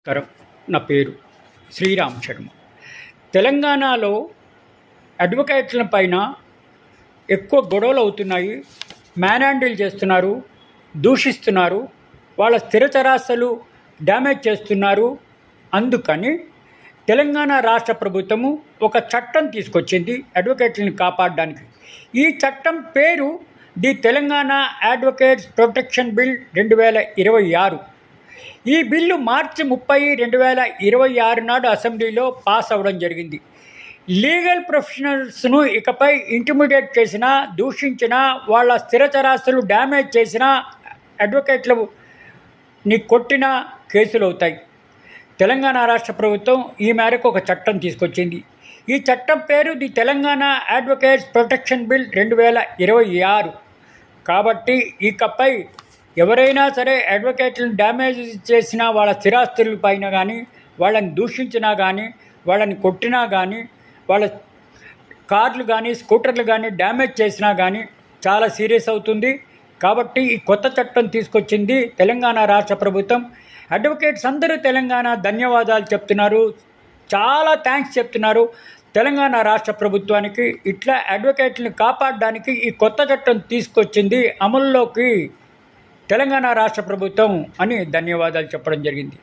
నమస్కారం. నా పేరు శ్రీరామ్ శర్మ. తెలంగాణలో అడ్వకేట్ల పైన ఎక్కువ గొడవలు అవుతున్నాయి. మ్యాన్ హ్యాండిల్ చేస్తున్నారు, దూషిస్తున్నారు, వాళ్ళ స్థిరచరాస్తులు డ్యామేజ్ చేస్తున్నారు. అందుకని తెలంగాణ రాష్ట్ర ప్రభుత్వము ఒక చట్టం తీసుకొచ్చింది అడ్వకేట్లను కాపాడడానికి. ఈ చట్టం పేరు the Telangana advocates protection bill 2026. ఈ బిల్లు మార్చి 30, 2026 నాడు అసెంబ్లీలో పాస్ అవ్వడం జరిగింది. లీగల్ ప్రొఫెషనల్స్ను ఇకపై ఇంటిమిడేట్ దూషించినా, వాళ్ళ స్థిరచరాస్తులు డ్యామేజ్ చేసినా, అడ్వకేట్లని కొట్టిన కేసులు అవుతాయి. తెలంగాణ రాష్ట్ర ప్రభుత్వం ఈ మేరకు ఒక చట్టం తీసుకొచ్చింది. ఈ చట్టం పేరు the Telangana advocates protection bill 2026. కాబట్టి ఇకపై ఎవరైనా సరే అడ్వకేట్లను డ్యామేజ్ చేసినా, వాళ్ళ స్థిరాస్తుల పైన కానీ, వాళ్ళని దూషించినా కానీ, వాళ్ళని కొట్టినా కానీ, వాళ్ళ కార్లు కానీ, స్కూటర్లు కానీ డ్యామేజ్ చేసినా కానీ చాలా సీరియస్ అవుతుంది. కాబట్టి ఈ కొత్త చట్టం తీసుకొచ్చింది తెలంగాణ రాష్ట్ర ప్రభుత్వం. అడ్వకేట్స్ అందరూ తెలంగాణ ధన్యవాదాలు చెప్తున్నారు, చాలా థ్యాంక్స్ చెప్తున్నారు తెలంగాణ రాష్ట్ర ప్రభుత్వానికి. ఇట్లా అడ్వకేట్లను కాపాడడానికి ఈ కొత్త చట్టం తీసుకొచ్చింది అమల్లోకి తెలంగాణ రాష్ట్ర ప్రభుత్వం అని ధన్యవాదాలు చెప్పడం జరిగింది.